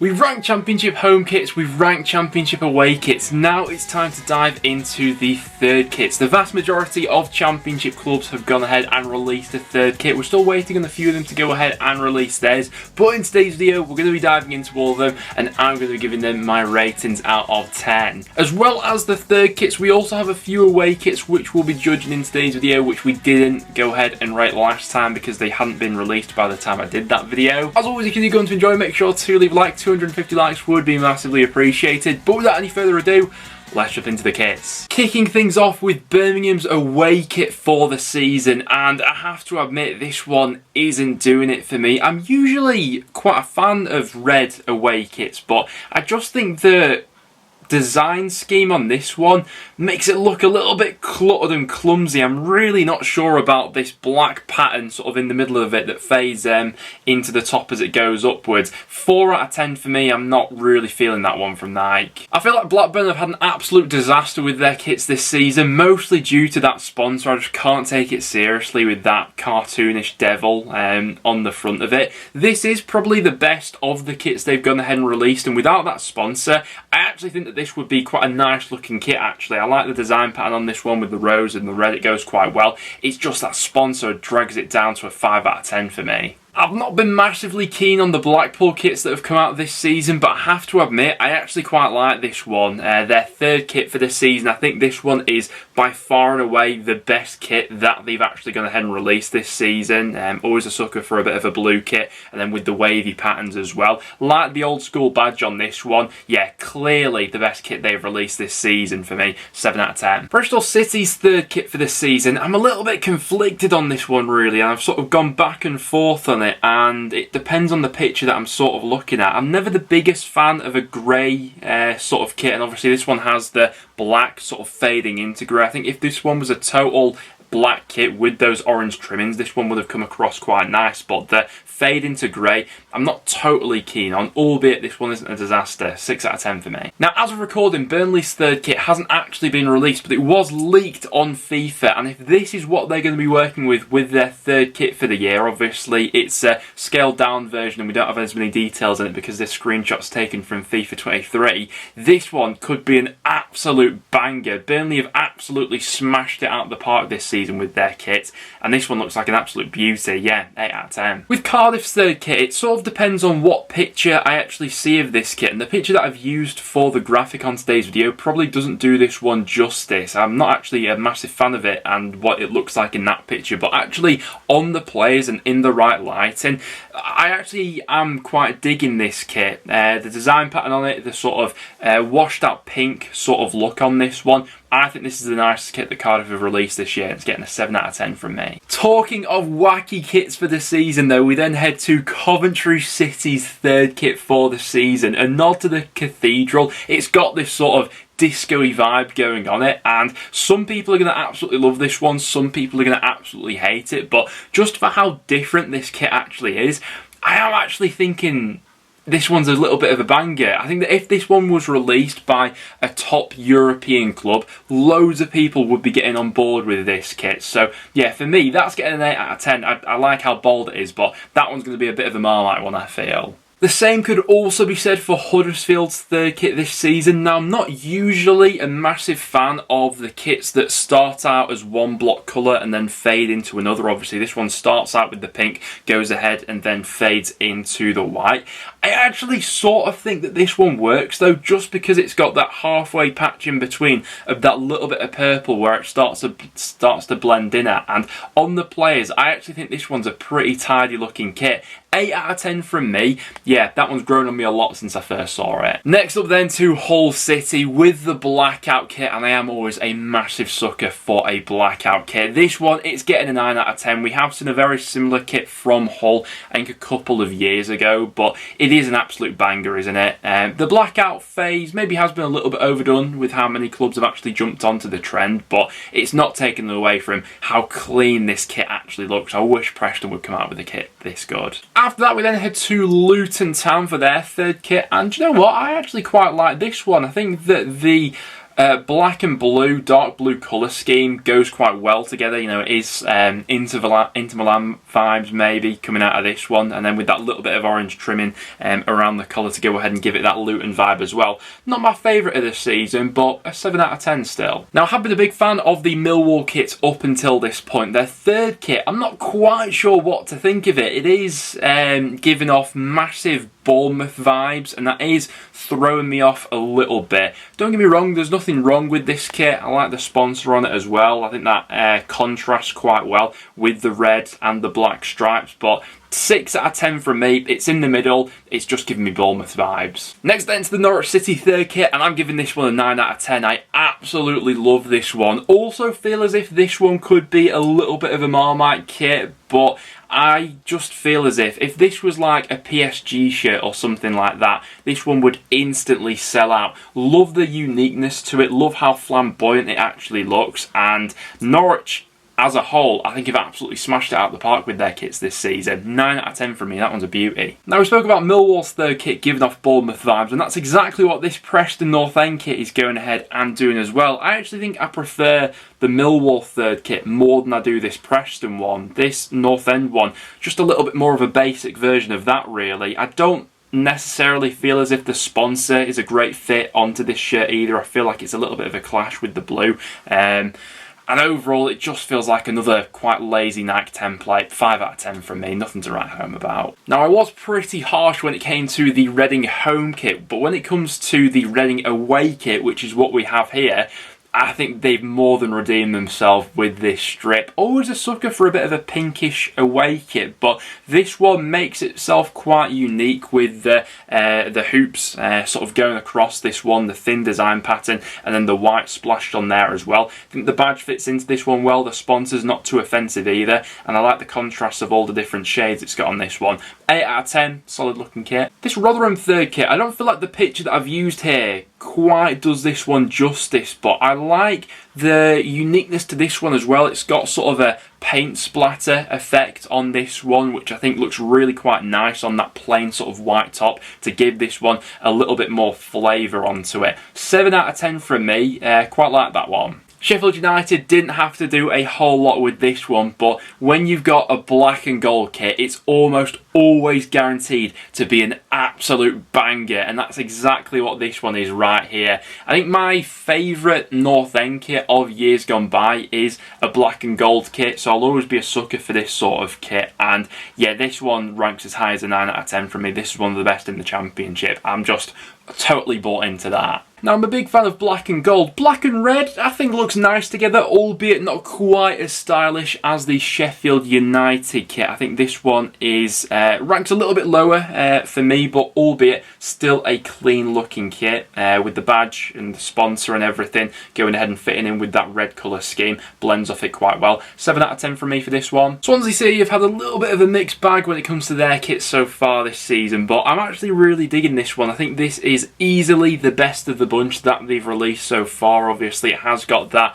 We've ranked Championship home kits, we've ranked Championship away kits. Now it's time to dive into the third kits. The vast majority of Championship clubs have gone ahead and released a third kit. We're still waiting on a few of them to go ahead and release theirs. But in today's video, we're going to be diving into all of them and I'm going to be giving them my ratings out of 10. As well as the third kits, we also have a few away kits which we'll be judging in today's video, which we didn't go ahead and rate last time because they hadn't been released by the time I did that video. As always, if you're going to enjoy, make sure to leave a like. 250 likes would be massively appreciated. But without any further ado, let's jump into the kits. Kicking things off with Birmingham's away kit for the season, and I have to admit this one isn't doing it for me. I'm usually quite a fan of red away kits, but I just think the design scheme on this one makes it look a little bit cluttered and clumsy. I'm really not sure about this black pattern sort of in the middle of it that fades into the top as it goes upwards. 4 out of 10 for me. I'm not really feeling that one from Nike. I feel like Blackburn have had an absolute disaster with their kits this season, mostly due to that sponsor. I just can't take it seriously with that cartoonish devil on the front of it. This is probably the best of the kits they've gone ahead and released, and without that sponsor, I actually think that this would be quite a nice looking kit actually. I like the design pattern on this one with the rose and the red, it goes quite well. It's just that sponsor drags it down to a 5 out of 10 for me. I've not been massively keen on the Blackpool kits that have come out this season, but I have to admit I actually quite like this one. Their third kit for the season. I think this one is by far and away the best kit that they've actually gone ahead and released this season. Always a sucker for a bit of a blue kit, and then with the wavy patterns as well. Like the old school badge on this one. Yeah, clearly the best kit they've released this season for me. 7 out of 10. Bristol City's third kit for the season. I'm a little bit conflicted on this one really, and I've sort of gone back and forth on it, and it depends on the picture that I'm sort of looking at. I'm never the biggest fan of a grey sort of kit, and obviously this one has the black sort of fading into grey. I think if this one was a total black kit with those orange trimmings, this one would have come across quite nice, but the fade into grey I'm not totally keen on, albeit this one isn't a disaster. 6 out of 10 for me. Now, as of recording, Burnley's third kit hasn't actually been released, but it was leaked on FIFA, and if this is what they're going to be working with their third kit for the year, obviously it's a scaled down version and we don't have as many details in it because this screenshot's taken from FIFA 23. This one could be an absolute banger. Burnley have absolutely smashed it out of the park this season with their kit, and this one looks like an absolute beauty. Yeah, 8 out of 10. With Cardiff's third kit, it sort of depends on what picture I actually see of this kit, and the picture that I've used for the graphic on today's video probably doesn't do this one justice. I'm not actually a massive fan of it and what it looks like in that picture, but actually on the players and in the right lighting, I actually am quite digging this kit. The design pattern on it, the sort of washed out pink sort of look on this one, I think this is the nicest kit that Cardiff have released this year. It's getting a 7 out of 10 from me. Talking of wacky kits for the season though, we then head to Coventry City's third kit for the season. A nod to the cathedral. It's got this sort of disco-y vibe going on it, and some people are going to absolutely love this one, some people are going to absolutely hate it, but just for how different this kit actually is, I am actually thinking this one's a little bit of a banger. I think that if this one was released by a top European club, loads of people would be getting on board with this kit. So yeah, for me, that's getting an 8 out of 10. I like how bold it is, but that one's going to be a bit of a Marmite one, I feel. The same could also be said for Huddersfield's third kit this season. Now, I'm not usually a massive fan of the kits that start out as one block colour and then fade into another. Obviously, this one starts out with the pink, goes ahead and then fades into the white. I actually sort of think that this one works though, just because it's got that halfway patch in between of that little bit of purple where it starts to blend in at. And on the players, I actually think this one's a pretty tidy looking kit. 8 out of 10 from me. Yeah, that one's grown on me a lot since I first saw it. Next up then to Hull City with the blackout kit, and I am always a massive sucker for a blackout kit. This one, it's getting a 9 out of 10. We have seen a very similar kit from Hull, I think a couple of years ago, but it is an absolute banger, isn't it? The blackout phase maybe has been a little bit overdone with how many clubs have actually jumped onto the trend, but it's not taken away from how clean this kit actually looks. I wish Preston would come out with a kit this good. After that, we then head to Luton Town for their third kit, and you know what? I actually quite like this one. I think that the Black and blue, dark blue colour scheme goes quite well together. You know, it is Inter Milan vibes maybe coming out of this one, and then with that little bit of orange trimming around the colour to go ahead and give it that Luton vibe as well. Not my favourite of this season, but a 7 out of 10 still. Now, I have been a big fan of the Millwall kits up until this point. Their third kit, I'm not quite sure what to think of it. It is giving off massive Bournemouth vibes, and that is throwing me off a little bit. Don't get me wrong, there's nothing wrong with this kit. I like the sponsor on it as well. I think that contrasts quite well with the red and the black stripes, but 6 out of 10 from me. It's in the middle. It's just giving me Bournemouth vibes. Next then to the Norwich City third kit, and I'm giving this one a 9 out of 10. I absolutely love this one. Also feel as if this one could be a little bit of a Marmite kit, but I just feel as if this was like a PSG shirt or something like that, this one would instantly sell out. Love the uniqueness to it, love how flamboyant it actually looks, and Norwich as a whole, I think have absolutely smashed it out of the park with their kits this season. 9 out of 10 from me, that one's a beauty. Now, we spoke about Millwall's third kit giving off Bournemouth vibes, and that's exactly what this Preston North End kit is going ahead and doing as well. I actually think I prefer the Millwall third kit more than I do this Preston one. This North End one, just a little bit more of a basic version of that, really. I don't necessarily feel as if the sponsor is a great fit onto this shirt either. I feel like it's a little bit of a clash with the blue. And overall, it just feels like another quite lazy Nike template. 5 out of 10 from me, nothing to write home about. Now, I was pretty harsh when it came to the Reading home kit, but when it comes to the Reading away kit, which is what we have here, I think they've more than redeemed themselves with this strip. Always a sucker for a bit of a pinkish away kit, but this one makes itself quite unique with the hoops sort of going across this one, the thin design pattern, and then the white splashed on there as well. I think the badge fits into this one well. The sponsor's not too offensive either, and I like the contrast of all the different shades it's got on this one. 8 out of 10, solid looking kit. This Rotherham third kit, I don't feel like the picture that I've used here quite does this one justice, but I like the uniqueness to this one as well. It's got sort of a paint splatter effect on this one, which I think looks really quite nice on that plain sort of white top to give this one a little bit more flavour onto it. 7 out of 10 from me, quite like that one. Sheffield United didn't have to do a whole lot with this one, but when you've got a black and gold kit, it's almost always guaranteed to be an absolute banger, and that's exactly what this one is right here. I think my favourite North End kit of years gone by is a black and gold kit, so I'll always be a sucker for this sort of kit, and yeah, this one ranks as high as a 9 out of 10 from me. This is one of the best in the Championship. I'm just totally bought into that. Now, I'm a big fan of black and gold. Black and red, I think, looks nice together, albeit not quite as stylish as the Sheffield United kit. I think this one is ranked a little bit lower for me, but albeit still a clean-looking kit with the badge and the sponsor and everything going ahead and fitting in with that red colour scheme. Blends off it quite well. 7 out of 10 from me for this one. Swansea City have had a little bit of a mixed bag when it comes to their kits so far this season, but I'm actually really digging this one. I think this is easily the best of the bunch that they've released so far. Obviously, it has got that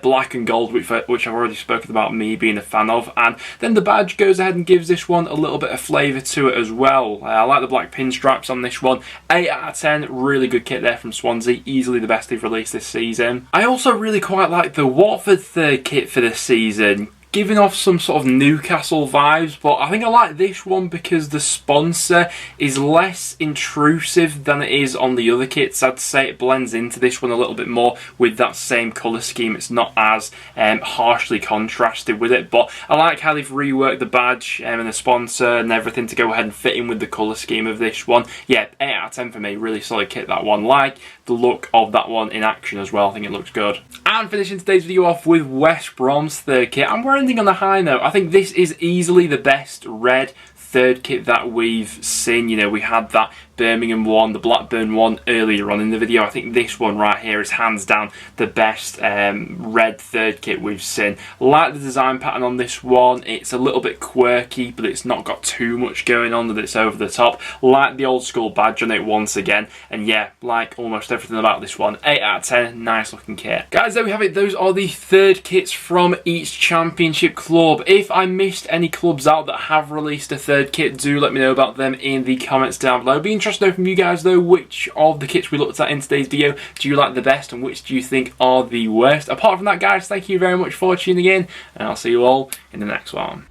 black and gold, which I've already spoken about me being a fan of, and then the badge goes ahead and gives this one a little bit of flavour to it as well. I like the black pinstripes on this one. 8 out of 10, really good kit there from Swansea, easily the best they've released this season. I also really quite like the Watford third kit for this season, giving off some sort of Newcastle vibes, but I think I like this one because the sponsor is less intrusive than it is on the other kits. I'd say it blends into this one a little bit more with that same colour scheme. It's not as harshly contrasted with it, but I like how they've reworked the badge and the sponsor and everything to go ahead and fit in with the colour scheme of this one. Yeah, 8 out of 10 for me, really solid kit, that one. Like the look of that one in action as well, I think it looks good. And finishing today's video off with West Brom's third kit, I'm wearing on a high note. I think this is easily the best red third kit that we've seen. You know, we had that Birmingham one, the Blackburn one earlier on in the video. I think this one right here is hands down the best red third kit we've seen. Like the design pattern on this one. It's a little bit quirky, but it's not got too much going on that it's over the top. Like the old school badge on it once again. And yeah, like almost everything about this one. 8 out of 10, nice looking kit. Guys, there we have it. Those are the third kits from each Championship club. If I missed any clubs out that have released a third kit, do let me know about them in the comments down below. Be interested interested to know from you guys though, which of the kits we looked at in today's video do you like the best and which do you think are the worst? Apart from that guys, thank you very much for tuning in and I'll see you all in the next one.